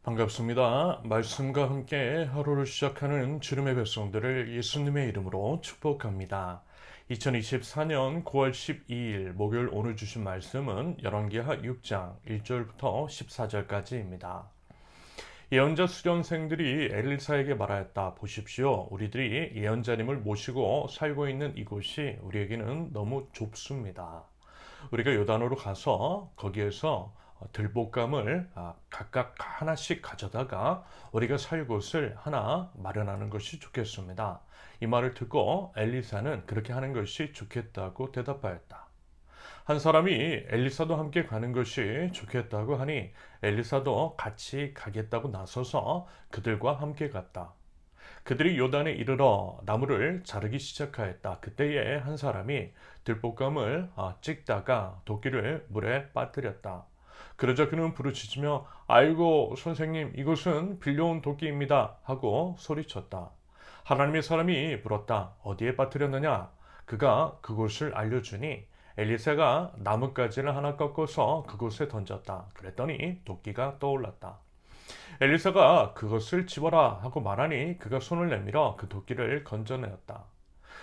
반갑습니다. 말씀과 함께 하루를 시작하는 주님의 백성들을 예수님의 이름으로 축복합니다. 2024년 9월 12일 목요일 오늘 주신 말씀은 열왕기하 6장 1절부터 14절까지입니다. 예언자 수련생들이 엘리사에게 말하였다. 보십시오. 우리들이 예언자님을 모시고 살고 있는 이곳이 우리에게는 너무 좁습니다. 우리가 요단으로 가서 거기에서 들볶음을 각각 하나씩 가져다가 우리가 살 곳을 하나 마련하는 것이 좋겠습니다. 이 말을 듣고 엘리사는 그렇게 하는 것이 좋겠다고 대답하였다. 한 사람이 엘리사도 함께 가는 것이 좋겠다고 하니 엘리사도 같이 가겠다고 나서서 그들과 함께 갔다. 그들이 요단에 이르러 나무를 자르기 시작하였다. 그때에 한 사람이 들볶음을 찍다가 도끼를 물에 빠뜨렸다. 그러자 그는 부르짖으며 아이고 선생님 이것은 빌려온 도끼입니다 하고 소리쳤다. 하나님의 사람이 물었다. 어디에 빠뜨렸느냐? 그가 그곳을 알려주니 엘리사가 나뭇가지를 하나 꺾어서 그곳에 던졌다. 그랬더니 도끼가 떠올랐다. 엘리사가 그것을 집어라 하고 말하니 그가 손을 내밀어 그 도끼를 건져내었다.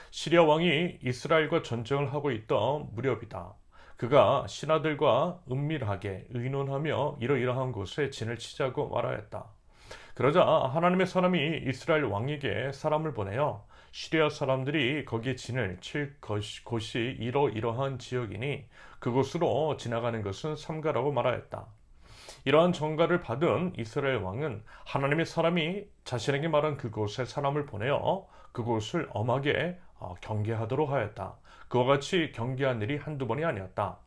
시리아 왕이 이스라엘과 전쟁을 하고 있던 무렵이다. 그가 신하들과 은밀하게 의논하며 이러이러한 곳에 진을 치자고 말하였다. 그러자 하나님의 사람이 이스라엘 왕에게 사람을 보내어 시리아 사람들이 거기에 진을 칠 곳이 이러이러한 지역이니 그곳으로 지나가는 것은 삼가라고 말하였다. 이러한 전가를 받은 이스라엘 왕은 하나님의 사람이 자신에게 말한 그곳에 사람을 보내어 그곳을 엄하게 경계하도록 하였다. 그와 같이 경계한 일이 한두 번이 아니었다.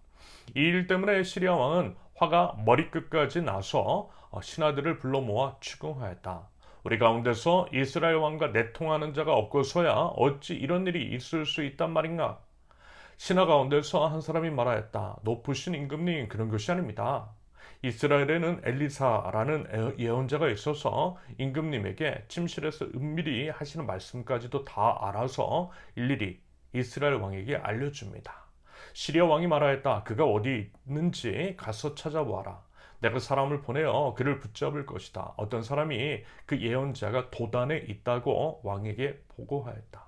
이 일 때문에 시리아 왕은 화가 머리끝까지 나서 신하들을 불러 모아 추궁하였다. 우리 가운데서 이스라엘 왕과 내통하는 자가 없고서야 어찌 이런 일이 있을 수 있단 말인가? 신하 가운데서 한 사람이 말하였다. 높으신 임금님 그런 것이 아닙니다. 이스라엘에는 엘리사라는 예언자가 있어서 임금님에게 침실에서 은밀히 하시는 말씀까지도 다 알아서 일일이 이스라엘 왕에게 알려줍니다. 시리아 왕이 말하였다. 그가 어디 있는지 가서 찾아보아라. 내가 사람을 보내어 그를 붙잡을 것이다. 어떤 사람이 그 예언자가 도단에 있다고 왕에게 보고하였다.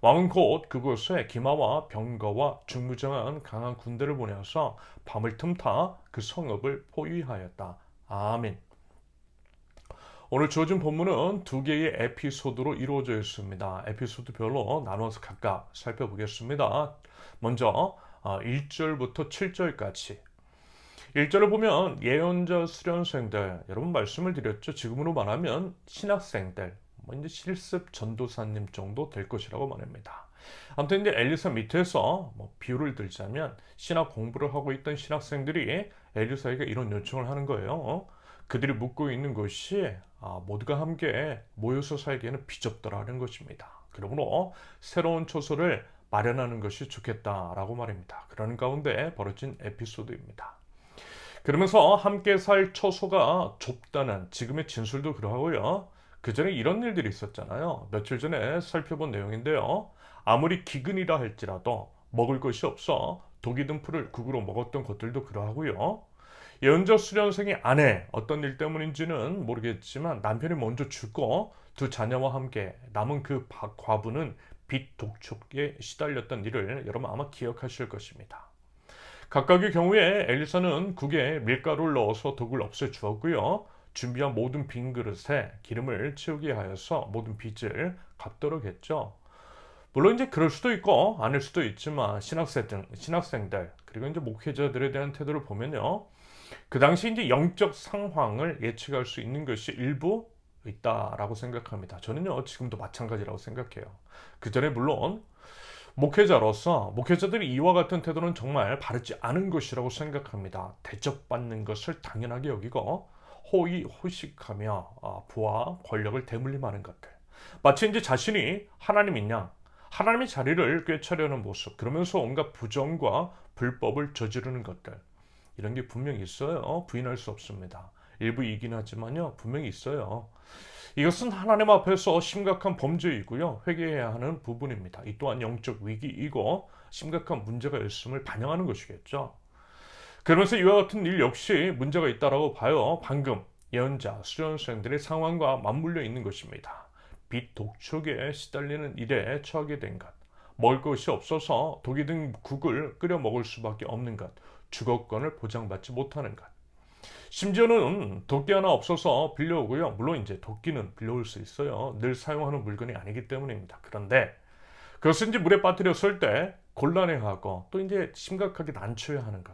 왕은 곧 그곳에 기마와 병거와 중무장한 강한 군대를 보내어서 밤을 틈타 그 성읍을 포위하였다. 아멘. 오늘 주어진 본문은 두 개의 에피소드로 이루어져 있습니다. 에피소드별로 나눠서 각각 살펴보겠습니다. 먼저 1절부터 7절까지 1절을 보면 예언자 수련생들, 여러분 말씀을 드렸죠. 지금으로 말하면 신학생들, 이제 실습 전도사님 정도 될 것이라고 말합니다. 아무튼 이제 엘리사 밑에서 비유를 들자면 신학 공부를 하고 있던 신학생들이 엘리사에게 이런 요청을 하는 거예요. 그들이 묵고 있는 곳이 모두가 함께 모여서 살기에는 비좁더라는 것입니다. 그러므로 새로운 초소를 마련하는 것이 좋겠다라고 말입니다. 그러는 가운데 벌어진 에피소드입니다. 그러면서 함께 살 처소가 좁다는 지금의 진술도 그러하고요. 그 전에 이런 일들이 있었잖아요. 며칠 전에 살펴본 내용인데요. 아무리 기근이라 할지라도 먹을 것이 없어 독이 든 풀을 국으로 먹었던 것들도 그러하고요. 예언자 수련생의 아내 어떤 일 때문인지는 모르겠지만 남편이 먼저 죽고 두 자녀와 함께 남은 그 과부는 빚 독촉에 시달렸던 일을 여러분 아마 기억하실 것입니다. 각각의 경우에 엘리사는 국에 밀가루를 넣어서 독을 없애주었고요. 준비한 모든 빈 그릇에 기름을 채우게 하여서 모든 빚을 갚도록 했죠. 물론 이제 그럴 수도 있고 아닐 수도 있지만 신학생들 그리고 이제 목회자들에 대한 태도를 보면요. 그 당시 이제 영적 상황을 예측할 수 있는 것이 일부 있다라고 생각합니다. 저는요 지금도 마찬가지라고 생각해요. 그 전에 물론 목회자들이 이와 같은 태도는 정말 바르지 않은 것이라고 생각합니다. 대접받는 것을 당연하게 여기고 호의호식하며 부와 권력을 대물림하는 것들. 마치 이제 자신이 하나님인 양, 하나님의 자리를 꿰차려는 모습, 그러면서 온갖 부정과 불법을 저지르는 것들. 이런 게 분명히 있어요. 부인할 수 없습니다. 일부이긴 하지만요, 분명히 있어요. 이것은 하나님 앞에서 심각한 범죄이고요. 회개해야 하는 부분입니다. 이 또한 영적 위기이고 심각한 문제가 있음을 반영하는 것이겠죠. 그러면서 이와 같은 일 역시 문제가 있다라고 봐요. 방금 예언자, 수련생들의 상황과 맞물려 있는 것입니다. 빚 독촉에 시달리는 일에 처하게 된 것, 먹을 것이 없어서 독이 든 국을 끓여 먹을 수밖에 없는 것, 주거권을 보장받지 못하는 것, 심지어는 도끼 하나 없어서 빌려오고요. 물론 이제 도끼는 빌려올 수 있어요. 늘 사용하는 물건이 아니기 때문입니다. 그런데 그것을 이제 물에 빠뜨렸을 때 곤란해하고 또 이제 심각하게 난처해 하는 것.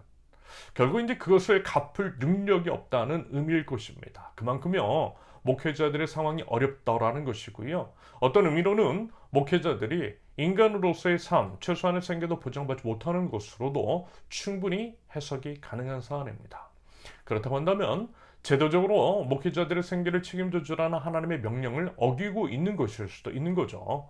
결국 이제 그것을 갚을 능력이 없다는 의미일 것입니다. 그만큼요, 목회자들의 상황이 어렵다라는 것이고요. 어떤 의미로는 목회자들이 인간으로서의 삶, 최소한의 생계도 보장받지 못하는 것으로도 충분히 해석이 가능한 사안입니다. 그렇다고 한다면 제도적으로 목회자들의 생계를 책임져 주라는 하나님의 명령을 어기고 있는 것일 수도 있는 거죠.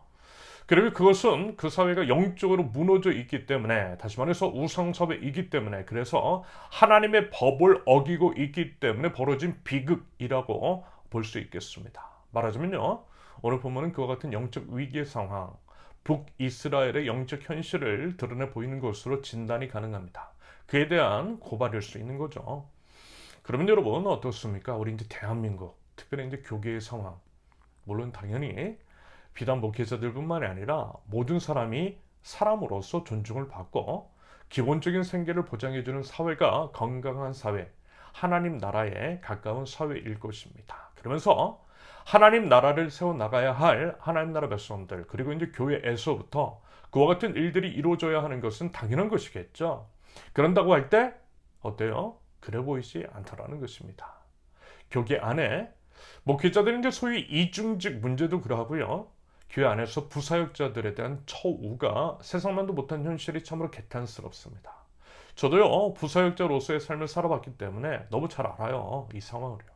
그리고 그것은 그 사회가 영적으로 무너져 있기 때문에, 다시 말해서 우상사회이기 때문에, 그래서 하나님의 법을 어기고 있기 때문에 벌어진 비극이라고 볼 수 있겠습니다. 말하자면요, 오늘 본문은 그와 같은 영적 위기의 상황, 북이스라엘의 영적 현실을 드러내 보이는 것으로 진단이 가능합니다. 그에 대한 고발일 수 있는 거죠. 그러면 여러분 어떻습니까? 우리 이제 대한민국, 특별히 이제 교계의 상황, 물론 당연히 비단 목회자들뿐만이 아니라 모든 사람이 사람으로서 존중을 받고 기본적인 생계를 보장해주는 사회가 건강한 사회, 하나님 나라에 가까운 사회일 것입니다. 그러면서 하나님 나라를 세워나가야 할 하나님 나라 백성들, 그리고 이제 교회에서부터 그와 같은 일들이 이루어져야 하는 것은 당연한 것이겠죠. 그런다고 할 때 어때요? 그래 보이지 않더라는 것입니다. 교계 안에 목회자들은 이제 소위 이중직 문제도 그러하고요. 교회 안에서 부사역자들에 대한 처우가 세상만도 못한 현실이 참으로 개탄스럽습니다. 저도요, 부사역자로서의 삶을 살아봤기 때문에 너무 잘 알아요, 이 상황을요.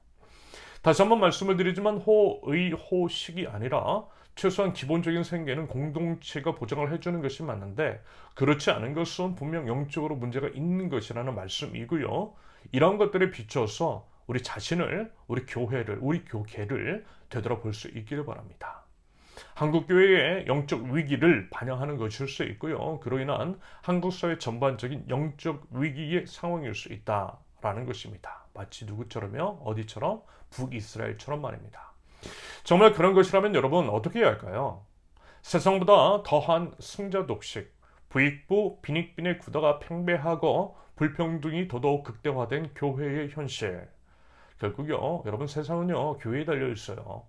다시 한번 말씀을 드리지만 호의호식이 아니라 최소한 기본적인 생계는 공동체가 보장을 해주는 것이 맞는데, 그렇지 않은 것은 분명 영적으로 문제가 있는 것이라는 말씀이고요. 이런 것들에 비춰서 우리 자신을, 우리 교회를, 우리 교계를 되돌아볼 수 있기를 바랍니다. 한국교회의 영적 위기를 반영하는 것일 수 있고요. 그로 인한 한국사회 전반적인 영적 위기의 상황일 수 있다라는 것입니다. 마치 누구처럼요? 어디처럼? 북이스라엘처럼 말입니다. 정말 그런 것이라면 여러분 어떻게 해야 할까요? 세상보다 더한 승자 독식, 부익부 빈익빈의 구도가 팽배하고 불평등이 더더욱 극대화된 교회의 현실. 결국요, 여러분 세상은요, 교회에 달려 있어요.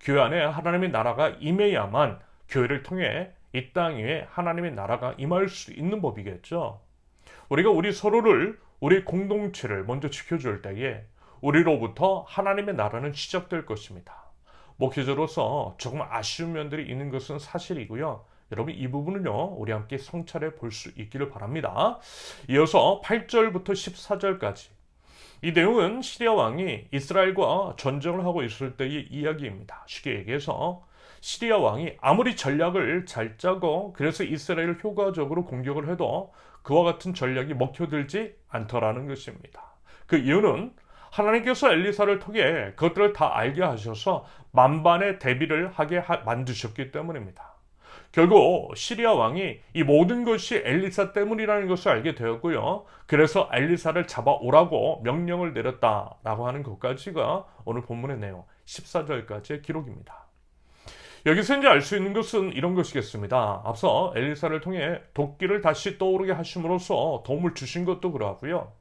교회 안에 하나님의 나라가 임해야만 교회를 통해 이 땅 위에 하나님의 나라가 임할 수 있는 법이겠죠. 우리가 우리 서로를, 우리 공동체를 먼저 지켜줄 때에 우리로부터 하나님의 나라는 시작될 것입니다. 목회자로서 조금 아쉬운 면들이 있는 것은 사실이고요. 여러분 이 부분은요, 우리 함께 성찰해 볼 수 있기를 바랍니다. 이어서 8절부터 14절까지 이 내용은 시리아 왕이 이스라엘과 전쟁을 하고 있을 때의 이야기입니다. 쉽게 얘기해서 시리아 왕이 아무리 전략을 잘 짜고 그래서 이스라엘을 효과적으로 공격을 해도 그와 같은 전략이 먹혀들지 않더라는 것입니다. 그 이유는 하나님께서 엘리사를 통해 그것들을 다 알게 하셔서 만반의 대비를 하게 만드셨기 때문입니다. 결국 시리아 왕이 이 모든 것이 엘리사 때문이라는 것을 알게 되었고요. 그래서 엘리사를 잡아오라고 명령을 내렸다라고 하는 것까지가 오늘 본문의 내용 14절까지의 기록입니다. 여기서 이제 알 수 있는 것은 이런 것이겠습니다. 앞서 엘리사를 통해 도끼를 다시 떠오르게 하심으로써 도움을 주신 것도 그러하고요.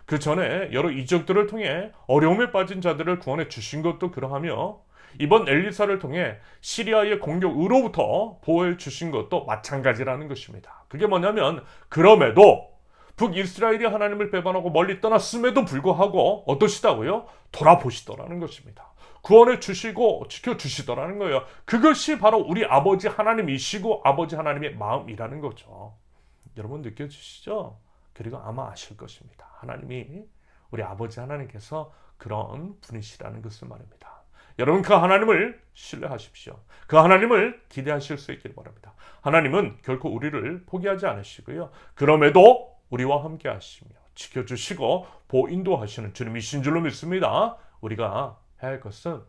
그 전에 여러 이적들을 통해 어려움에 빠진 자들을 구원해 주신 것도 그러하며 이번 엘리사를 통해 시리아의 공격으로부터 보호해 주신 것도 마찬가지라는 것입니다. 그게 뭐냐면 그럼에도 북이스라엘이 하나님을 배반하고 멀리 떠났음에도 불구하고 어떠시다고요? 돌아보시더라는 것입니다. 구원해 주시고 지켜주시더라는 거예요. 그것이 바로 우리 아버지 하나님이시고 아버지 하나님의 마음이라는 거죠. 여러분 느껴지시죠? 그리고 아마 아실 것입니다. 하나님이 우리 아버지 하나님께서 그런 분이시라는 것을 말입니다. 여러분 그 하나님을 신뢰하십시오. 그 하나님을 기대하실 수 있기를 바랍니다. 하나님은 결코 우리를 포기하지 않으시고요. 그럼에도 우리와 함께 하시며 지켜주시고 보인도하시는 주님이신 줄로 믿습니다. 우리가 해야 할 것은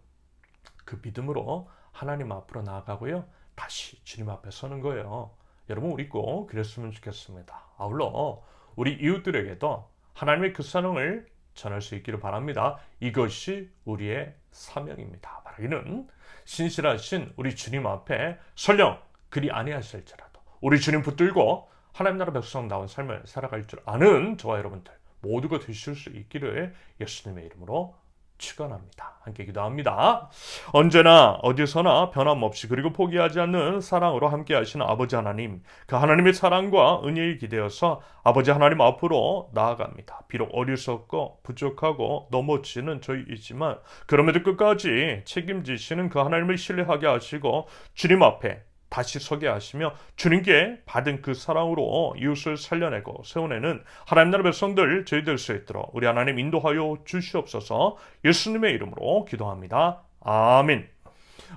그 믿음으로 하나님 앞으로 나아가고요. 다시 주님 앞에 서는 거예요. 여러분 우리 꼭 그랬으면 좋겠습니다. 아울러 우리 이웃들에게도 하나님의 그 사랑을 전할 수 있기를 바랍니다. 이것이 우리의 사명입니다. 바라기는 신실하신 우리 주님 앞에 설령 그리 아니하실지라도 우리 주님 붙들고 하나님 나라 백성다운 삶을 살아갈 줄 아는 저와 여러분들 모두가 되실 수 있기를 예수님의 이름으로 축원합니다. 함께 기도합니다. 언제나 어디서나 변함없이 그리고 포기하지 않는 사랑으로 함께 하시는 아버지 하나님, 그 하나님의 사랑과 은혜에 기대어서 아버지 하나님 앞으로 나아갑니다. 비록 어리석고 부족하고 넘어지는 저희이지만 그럼에도 끝까지 책임지시는 그 하나님을 신뢰하게 하시고 주님 앞에 다시 서게 하시며 주님께 받은 그 사랑으로 이웃을 살려내고 세워내는 하나님 나라 백성들 저희 될 수 있도록 우리 하나님 인도하여 주시옵소서. 예수님의 이름으로 기도합니다. 아멘.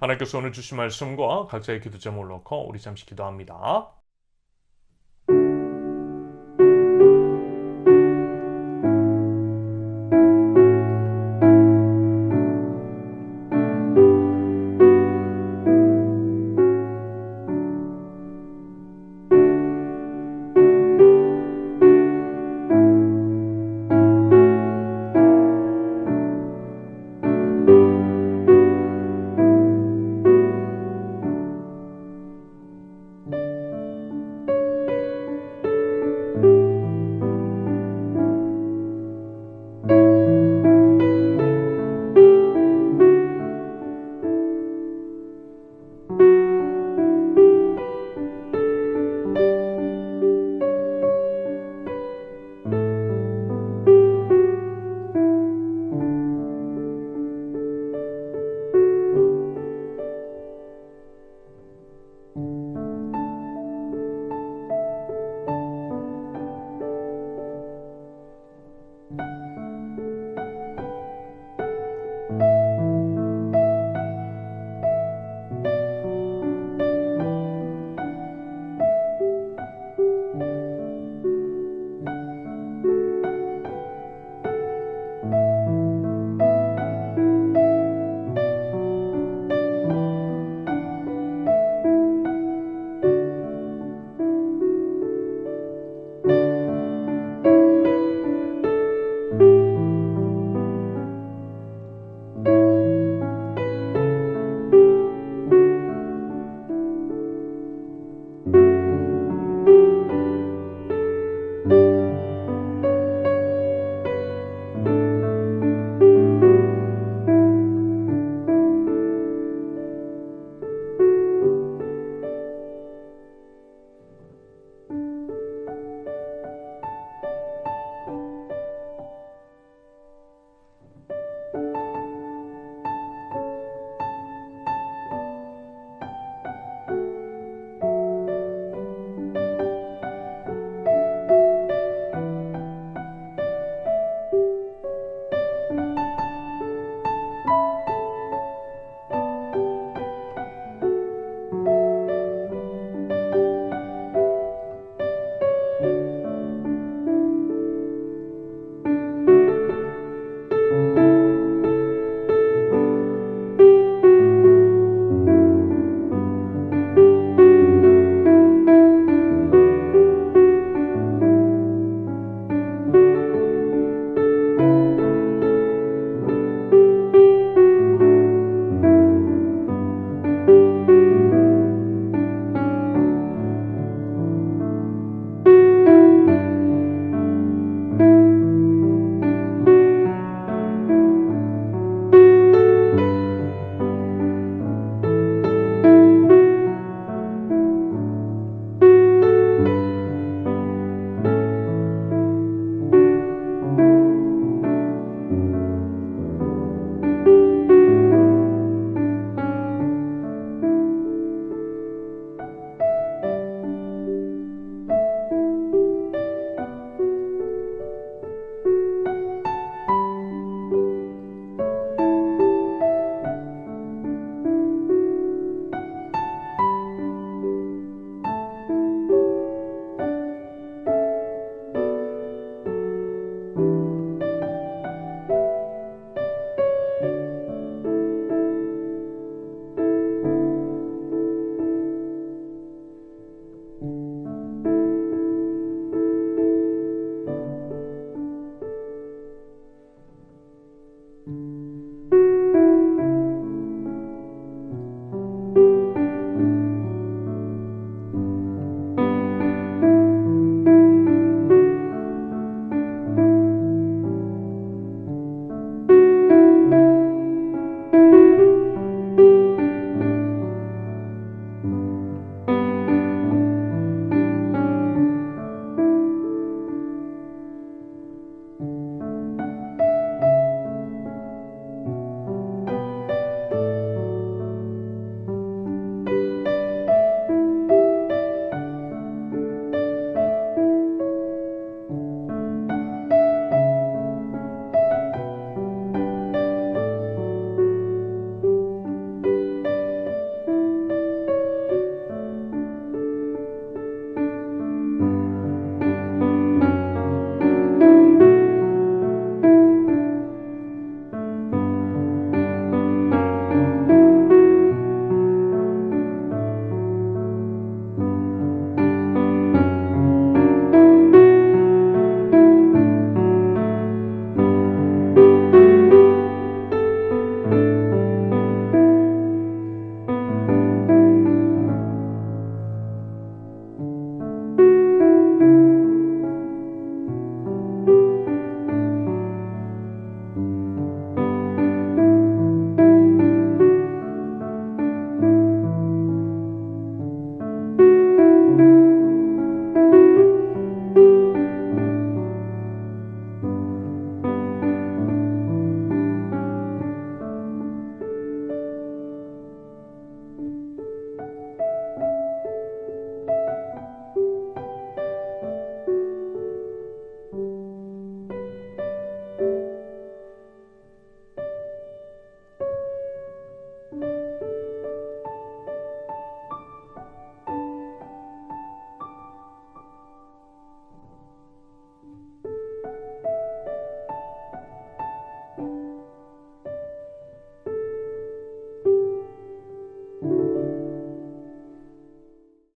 하나님께서 오늘 주신 말씀과 각자의 기도 제목을 놓고 우리 잠시 기도합니다.